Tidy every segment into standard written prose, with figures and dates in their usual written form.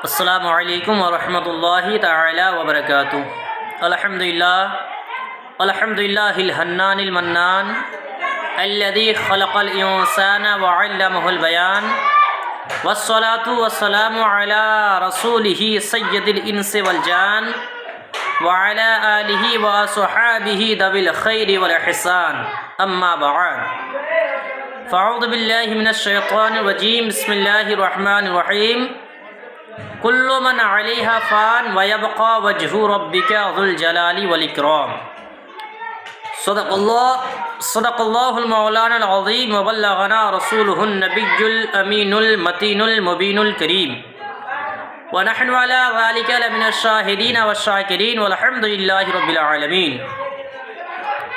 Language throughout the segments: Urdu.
السلام علیکم ورحمۃ اللہ تعالی وبرکاتہ۔ الحمد للہ الحنان المنان الذي خلق الانسان وعلمه البیان والصلاة والسلام على رسوله سید الانس والجان وعلى آلہ وصحابہ ذوی الخیر والاحسان، اما بعد فاعوذ باللہ من الشیطان الرجیم، بسم اللہ الرحمن الرحیم۔ کل من علیہا فان ویبقى وجہ ربک ذو الجلال والاکرام۔ صدق اللہ المولانا العظیم وبلغنا رسولہ النبی الامین المتین المبین الکریم، ونحن علی ذلک لمن الشاہدین والشاکرین والحمد للہ رب العالمین۔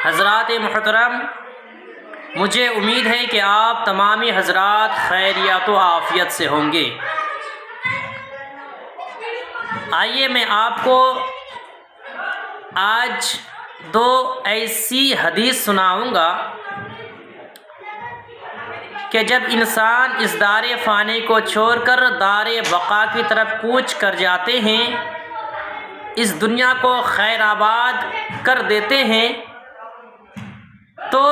حضرات محترم، مجھے امید ہے کہ آپ تمامی حضرات خیریات و عافیت سے ہوں گے۔ آئیے میں آپ کو آج دو ایسی حدیث سناؤں گا کہ جب انسان اس دار فانی کو چھوڑ کر دار بقا کی طرف کوچ کر جاتے ہیں، اس دنیا کو خیر آباد کر دیتے ہیں، تو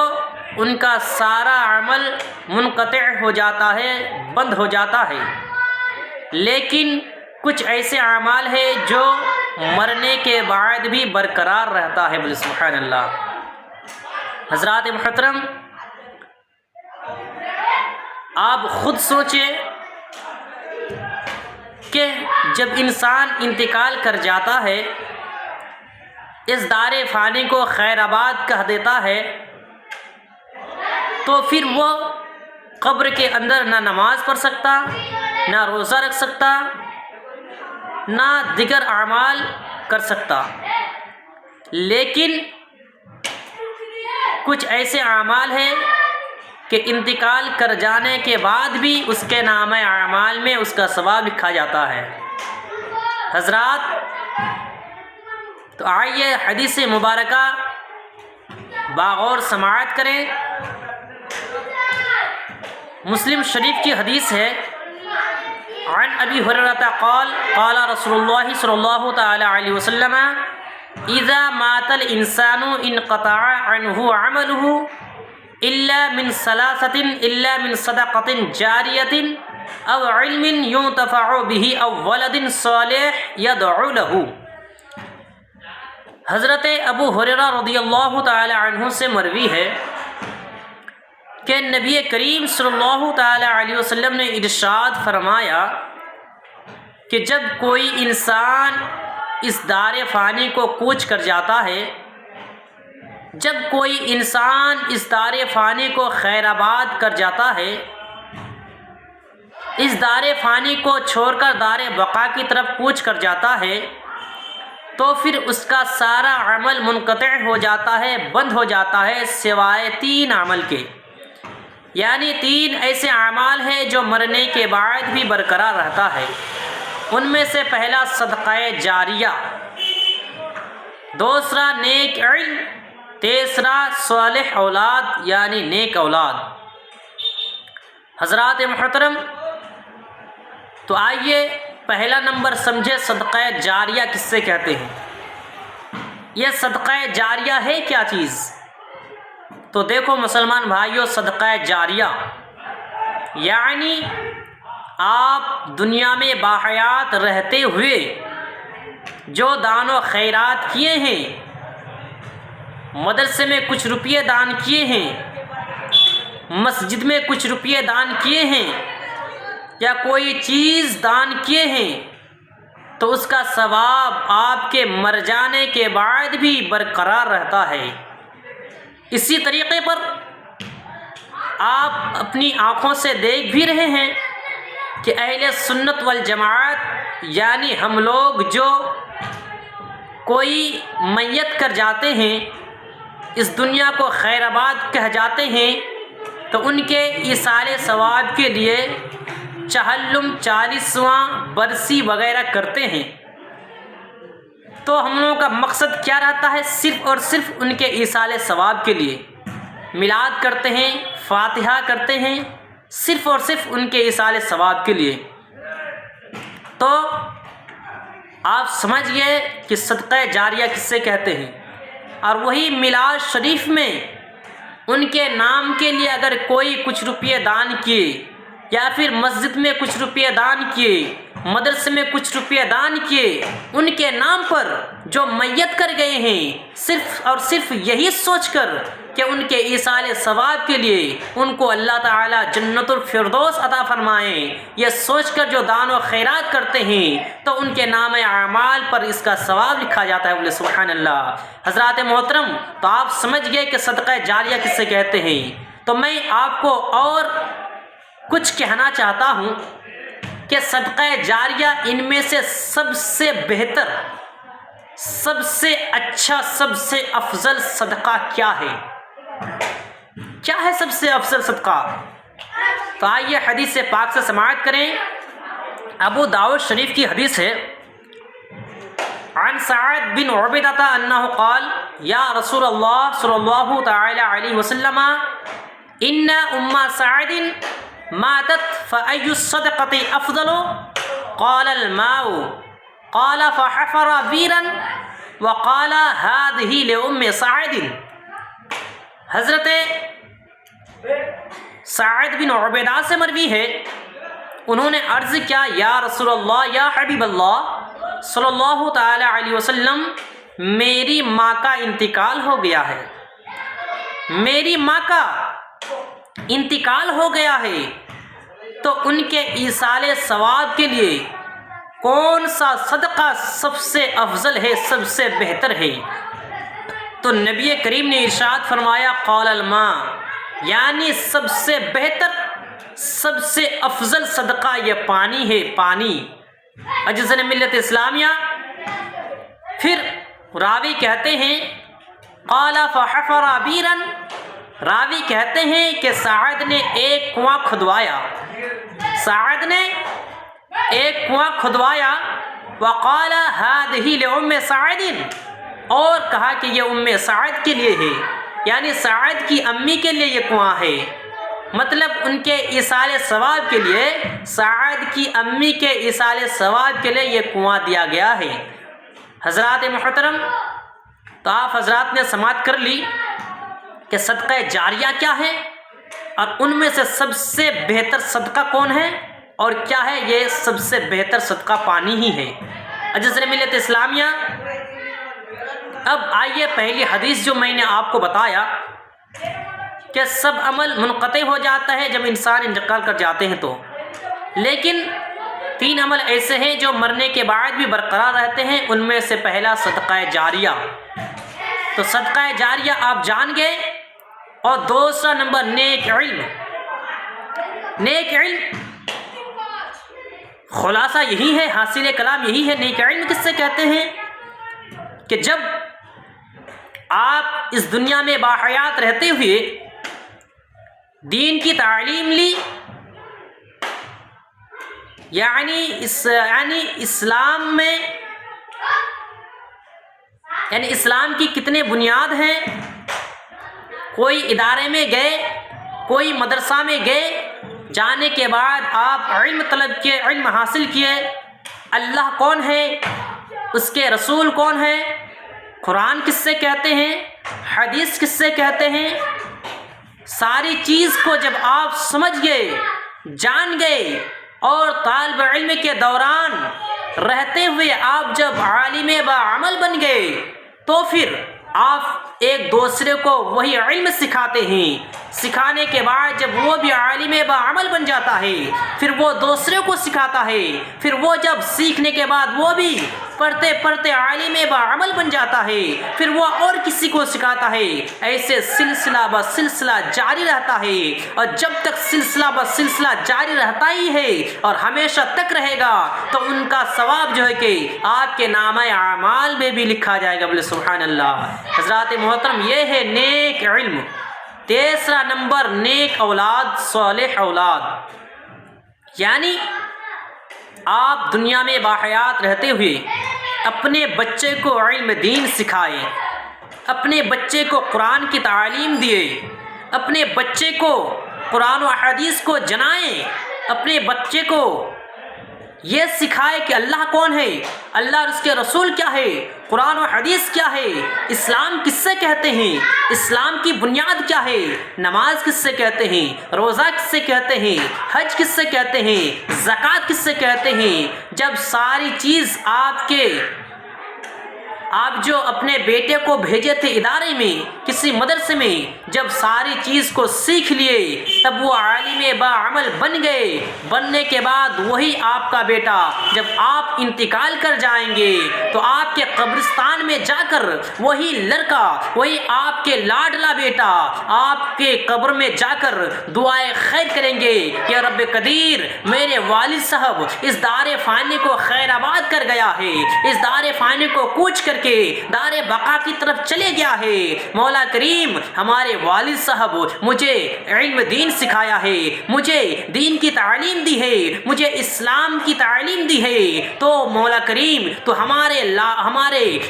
ان کا سارا عمل منقطع ہو جاتا ہے، بند ہو جاتا ہے، لیکن کچھ ایسے اعمال ہیں جو مرنے کے بعد بھی برقرار رہتا ہے۔ بولے سبحان اللہ۔ حضرات محترم، آپ خود سوچیں کہ جب انسان انتقال کر جاتا ہے، اس دار فانی کو خیر آباد کہہ دیتا ہے، تو پھر وہ قبر کے اندر نہ نماز پڑھ سکتا، نہ روزہ رکھ سکتا، نہ دیگر اعمال کر سکتا۔ لیکن کچھ ایسے اعمال ہیں کہ انتقال کر جانے کے بعد بھی اس کے نام اعمال میں اس کا ثواب لکھا جاتا ہے۔ حضرات، تو آئیے حدیث مبارکہ باغور سماعت کریں۔ مسلم شریف کی حدیث ہے، عن ابی ہریرہ قال قال رسول اللہ صلی اللہ تعالی علیہ وسلم اذا مات الانسان انقطع عنه عمله الا من ثلاثة الا من صدقة جاریة او علم ينتفع به او ولد صالح يدعو له۔ حضرت ابو ہریرہ رضی اللہ تعالی عنہ سے مروی ہے کہ نبی کریم صلی اللہ تعالی علیہ وسلم نے ارشاد فرمایا کہ جب کوئی انسان اس دار فانی کو کوچ کر جاتا ہے، جب کوئی انسان اس دار فانی کو خیر آباد کر جاتا ہے، اس دار فانی کو چھوڑ کر دار بقا کی طرف کوچ کر جاتا ہے، تو پھر اس کا سارا عمل منقطع ہو جاتا ہے، بند ہو جاتا ہے، سوائے تین عمل کے۔ یعنی تین ایسے اعمال ہیں جو مرنے کے بعد بھی برقرار رہتا ہے۔ ان میں سے پہلا صدقہ جاریہ، دوسرا نیک علم، تیسرا صالح اولاد یعنی نیک اولاد۔ حضرات محترم، تو آئیے پہلا نمبر سمجھے صدقہ جاریہ کس سے کہتے ہیں۔ یہ صدقہ جاریہ ہے کیا چیز؟ تو دیکھو مسلمان بھائیو، صدقہ جاریہ یعنی آپ دنیا میں باحیات رہتے ہوئے جو دان و خیرات کیے ہیں، مدرسے میں کچھ روپیے دان کیے ہیں، مسجد میں کچھ روپیے دان کیے ہیں، یا کوئی چیز دان کیے ہیں، تو اس کا ثواب آپ کے مر جانے کے بعد بھی برقرار رہتا ہے۔ اسی طریقے پر آپ اپنی آنکھوں سے دیکھ بھی رہے ہیں کہ اہل سنت والجماعت یعنی ہم لوگ جو کوئی میت کر جاتے ہیں، اس دنیا کو خیر آباد کہہ جاتے ہیں، تو ان کے ایصال ثواب کے لیے چہلم، 40واں برسی وغیرہ کرتے ہیں۔ تو ہم لوگوں کا مقصد کیا رہتا ہے؟ صرف اور صرف ان کے ایصال ثواب کے لیے میلاد کرتے ہیں، فاتحہ کرتے ہیں، صرف اور صرف ان کے ایصال ثواب کے لیے۔ تو آپ سمجھ گئے کہ صدقہ جاریہ کس سے کہتے ہیں۔ اور وہی میلاد شریف میں ان کے نام کے لیے اگر کوئی کچھ روپیے دان کیے یا پھر مسجد میں کچھ روپیے دان کیے، مدرسے میں کچھ روپیے دان کیے، ان کے نام پر جو میت کر گئے ہیں، صرف اور صرف یہی سوچ کر کہ ان کے ایصال ثواب کے لیے ان کو اللہ تعالیٰ جنت الفردوس عطا فرمائیں، یہ سوچ کر جو دان و خیرات کرتے ہیں تو ان کے نام اعمال پر اس کا ثواب لکھا جاتا ہے۔ بولے سبحان اللہ۔ حضرات محترم، تو آپ سمجھ گئے کہ صدقہ جاریہ کس سے کہتے ہیں۔ تو میں آپ کو اور کچھ کہنا چاہتا ہوں کہ صدقہ جاریہ ان میں سے سب سے بہتر، سب سے اچھا، سب سے افضل صدقہ کیا ہے؟ کیا ہے سب سے افضل صدقہ؟ تو آئیے حدیث پاک سے سماعت کریں۔ ابو داؤد شریف کی حدیث ہے، عن سعد بن عبیدہ انہ قال یا رسول اللہ صلی اللہ تعالی علیہ وسلم ان ام سعد ماتت فأي الصدقة افضل قال الماء قال فحفر بيرا وقال هذه لأم سعد۔ حضرت سعد بن عبیدہ سے مروی ہے، انہوں نے عرض کیا یا رسول اللہ، یا حبیب اللہ صلی اللہ تعالی علیہ وسلم، میری ماں کا انتقال ہو گیا ہے، میری ماں کا انتقال ہو گیا ہے، تو ان کے ایصال ثواب کے لیے کون سا صدقہ سب سے افضل ہے، سب سے بہتر ہے؟ تو نبی کریم نے ارشاد فرمایا قال الماء، یعنی سب سے بہتر، سب سے افضل صدقہ یہ پانی ہے، پانی، اجزاء ملت اسلامیہ۔ پھر راوی کہتے ہیں قال فحفر بیرا، راوی کہتے ہیں کہ سعد نے ایک کنواں کھدوایا، سعد نے ایک کنواں کھدوایا، وقال هذه لأم سعد، اور کہا کہ یہ ام سعد کے لیے ہے، یعنی سعد کی امی کے لیے یہ کنواں ہے، مطلب ان کے ایصال ثواب کے لیے، سعد کی امی کے ایصال ثواب کے لیے یہ کنواں دیا گیا ہے۔ حضرات محترم، تو آپ حضرات نے سماعت کر لی کہ صدقہ جاریہ کیا ہے، اور ان میں سے سب سے بہتر صدقہ کون ہے اور کیا ہے؟ یہ سب سے بہتر صدقہ پانی ہی ہے۔ اجزاء ملت اسلامیہ، اب آئیے پہلی حدیث جو میں نے آپ کو بتایا کہ سب عمل منقطع ہو جاتا ہے جب انسان انتقال کر جاتے ہیں تو، لیکن 3 عمل ایسے ہیں جو مرنے کے بعد بھی برقرار رہتے ہیں، ان میں سے پہلا صدقہ جاریہ۔ تو صدقہ جاریہ آپ جان گئے، اور دوسرا نمبر نیک علم۔ نیک علم خلاصہ یہی ہے، حاصل کلام یہی ہے، نیک علم کس سے کہتے ہیں کہ جب آپ اس دنیا میں باحیات رہتے ہوئے دین کی تعلیم لی، یعنی اسلام میں، یعنی اسلام کی کتنے بنیاد ہیں، کوئی ادارے میں گئے، کوئی مدرسہ میں گئے، جانے کے بعد آپ علم طلب کیے، علم حاصل کیے، اللہ کون ہے، اس کے رسول کون ہے، قرآن کس سے کہتے ہیں، حدیث کس سے کہتے ہیں، ساری چیز کو جب آپ سمجھ گئے، جان گئے، اور طالب علم کے دوران رہتے ہوئے آپ جب عالم بعمل بن گئے، تو پھر آپ ایک دوسرے کو وہی علم سکھاتے ہیں، سکھانے کے بعد جب وہ بھی عالم بعمل بن جاتا ہے، پھر وہ دوسرے کو سکھاتا ہے، پھر وہ جب سیکھنے کے بعد وہ بھی پڑھتے پڑھتے عالم بعمل بن جاتا ہے، پھر وہ اور کسی کو سکھاتا ہے، ایسے سلسلہ بہ سلسلہ جاری رہتا ہے، اور جب تک سلسلہ بہ سلسلہ جاری رہتا ہی ہے اور ہمیشہ تک رہے گا تو ان کا ثواب جو ہے کہ آپ کے نامہ اعمال میں بھی لکھا جائے گا۔ بولے سبحان اللہ۔ حضرات محترم، یہ ہے نیک علم۔ تیسرا نمبر نیک اولاد، صالح اولاد، یعنی آپ دنیا میں باحیات رہتے ہوئے اپنے بچے کو علم دین سکھائیں، اپنے بچے کو قرآن کی تعلیم دیے، اپنے بچے کو قرآن و حدیث کو جنائیں، اپنے بچے کو یہ سکھائے کہ اللہ کون ہے، اللہ اور اس کے رسول کیا ہے، قرآن و حدیث کیا ہے، اسلام کس سے کہتے ہیں، اسلام کی بنیاد کیا ہے، نماز کس سے کہتے ہیں، روزہ کس سے کہتے ہیں، حج کس سے کہتے ہیں، زکوٰۃ کس سے کہتے ہیں۔ جب ساری چیز آپ جو اپنے بیٹے کو بھیجے تھے ادارے میں، کسی مدرسے میں، جب ساری چیز کو سیکھ لیے تب وہ عالم باعمل بن گئے۔ بننے کے بعد وہی آپ کا بیٹا جب آپ انتقال کر جائیں گے تو آپ کے قبرستان میں جا کر وہی لڑکا، وہی آپ کے لاڈلا بیٹا آپ کے قبر میں جا کر دعائے خیر کریں گے کہ رب قدیر میرے والد صاحب اس دار فانی کو خیر آباد کر گیا ہے، اس دار فانی کو کوچ کر کے دار بقا کی طرف چلے گیا ہے۔ مولا کریم ہمارے والد صاحب مجھے علم دین سکھایا ہے، مجھے دین کی تعلیم دی ہے، مجھے اسلام کی تعلیم دی ہے، تو مولا کریم تو ہمارے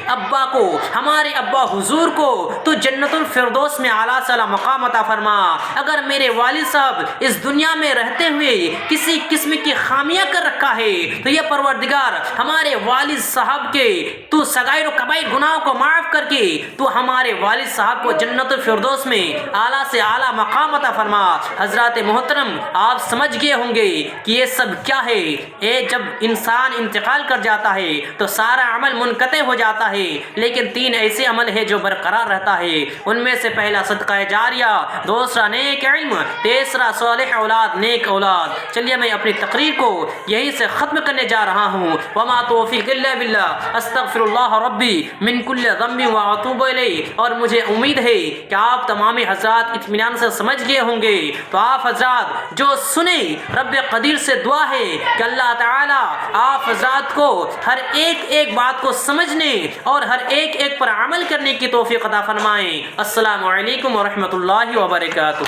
ابا کو، ہمارے ابا حضور کو تو جنت الفردوس میں اعلیٰ سے اعلیٰ مقام عطا فرما۔ اگر میرے والد صاحب اس دنیا میں رہتے ہوئے کسی قسم کی خامیاں کر رکھا ہے تو یہ پروردگار ہمارے والد صاحب کے تو صغائر و کبائر گناہوں کو معاف کر کے تو ہمارے والد صاحب کو جنت الفردوس میں اعلیٰ سے اعلیٰ مقام عطا فرما۔ حضرات محترم، آپ سمجھ گئے ہوں گے کہ یہ سب کیا ہے۔ جب انسان انتقال کر جاتا ہے تو سارا عمل منقطع ہو جاتا ہے، لیکن 3 ایسے عمل ہے جو برقرار رہتا ہے۔ ان میں سے پہلا صدقہ جاریہ، دوسرا نیک علم، تیسرا صالح اولاد، نیک اولاد۔ چلیے میں اپنی تقریر کو یہیں سے ختم کرنے جا رہا ہوں۔ وما توفیق الا باللہ، استغفر اللہ ربی من کل ذنب واتوب الیہ۔ اور مجھے امید ہے کہ آپ تمام حضرات اطمینان سے سمجھ گئے ہوں گے۔ تو آپ حضرات جو سنیں، رب قدیر سے دعا ہے کہ اللہ تعالی آپ حضرات کو ہر ایک بات کو سمجھنے اور ہر ایک پر عمل کرنے کی توفیق عطا فرمائیں۔ السلام علیکم ورحمۃ اللہ وبرکاتہ۔